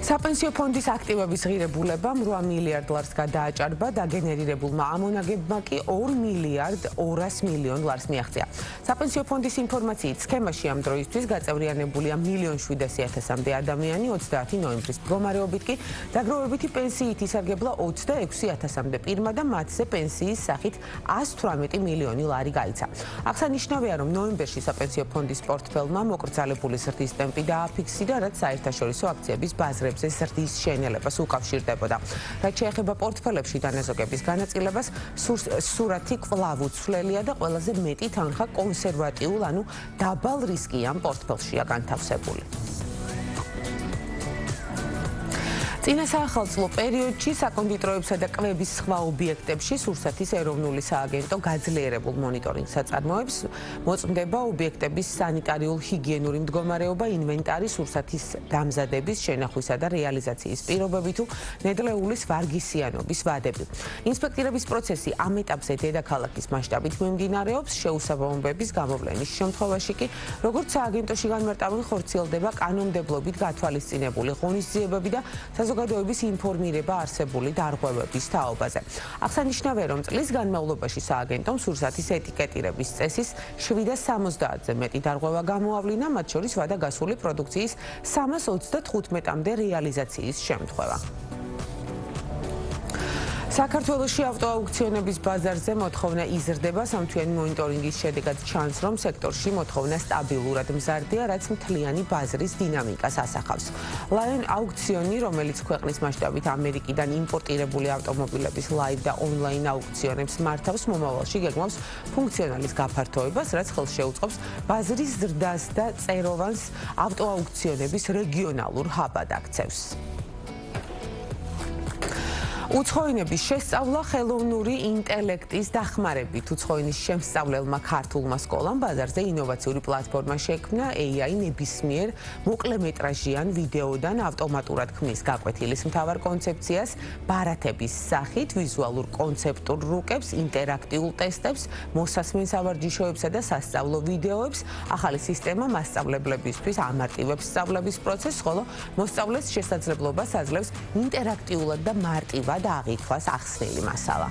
საპენსიო ფონდის აქტივების ღირებულებამ 8 მილიარდ ლარს გადააჭარბა, დაგენერირებულმა ამონაგებმა კი 2 მილიარდ 200 მილიონ ლარს მიაღწია. საპენსიო ფონდის ინფორმაციით, სქემაში ამ დროისთვის გაწევრიანებულია 1,700,000-მდე ადამიანი, 30 ნოემბრის მდგომარეობით კი დაგროვებითი პენსიით ისარგებლა 26,000-მდე პირმა და მათზე პენსიის სახით 118 მილიონი ლარი გაიცა. აღსანიშნავია, რომ ნოემბერში საპენსიო ფონდის პორტფელმა მოკრძალებული ზრდის ტემპი დააფიქსირა, რაც საერთაშორისო აქციების ბაზრებზე ზრდის შენელებას უკავშირდებოდა. რაც შეეხება პორტფელებში დანაზოგების განაწილებას, სურათი კვლავ უცვლელია და ყველაზე მეტი თანხა კონსერვატიულ, ანუ დაბალ რისკიან პორტფელშია განთავსებული. წინა საახალწლო პერიოდში საკონდიტროებსა და კვების სხვა ობიექტებში სურსათის ეროვნული სააგენტო გაძლიერებულ მონიტორინგს აწარმოებს, მოწმდება ობიექტების სანიტარიულ-ჰიგიენური მდგომარეობა, ინვენტარი, სურსათის დამზადების, შენახვისა და რეალიზაციის პირობები თუ ნედლეულის ვარგისიანობის ვადები. ინსპექტირების პროცესი ამ ეტაპზე დედაქალაქის მასშტაბით მიმდინარეობს, შეუსაბამობების გამოვლენის შემთხვევაში კი, როგორც სააგენტოში განმარტავენ, ხორციელდება კანონმდებლობით გათვალისწინებული ღონისძიებები და საზოგადოების ინფორმირება არსებული დარღვევების თაობაზე. აღსანიშნავია, რომ წლის განმავლობაში სააგენტომ სურსათის ეტიკეტირების წესის 770-ზე მეტი დარღვევა გამოავლინა, მათ შორის ვადა გასული პროდუქციის 335-მდე რეალიზაციის შემთხვევა. საქართველოში ავტოაუქციონების ბაზარზე მოთხოვნა იზრდება, სამთვიანი მონიტორინგის შედეგად ჩანს, რომ სექტორში მოთხოვნა სტაბილურად მზარდია, რაც მთლიანი ბაზრის დინამიკას ასახავს. Lion აუქციონი, რომელიც ქვეყნის მასშტაბით ამერიკიდან იმპორტირებული ავტომობილების ლაივ და ონლაინ აუქციონებს მართავს, მომავალში გეგმავს ფუნქციონალის გაფართოებას, რაც ხელს შეუწყობს ბაზრის ზრდას და წეროვანს ავტოაუქციონების რეგიონალურ ჰაბად აქცევს. უცხოენების შესწავლა ხელოვნური ინტელექტის დახმარებით. უცხოენის შემსწავლელმა ქართულმა სკოლამ ბაზარზე ინოვაციური პლატფორმა შექმნა, AI ნებისმიერ მოკლემეტრაჟიან ვიდეოდან ავტომატურად ქმნის გაკვეთილის მთავარ კონცეფციას, ბარათების სახით, ვიზუალურ კონცეპტურ რუკებს, ინტერაქტიულ ტესტებს, მოსასმენ სავარჯიშოებსა და სასწავლო ვიდეოებს. ახალი სისტემა მასწავლებლებისთვის ამარტივებს სწავლების პროცესს, ხოლო მოსწავლეს შესაძლებლობას აძლევს ინტერაქტიულად და მარტივად აღიქვას ახსნილი მასალა.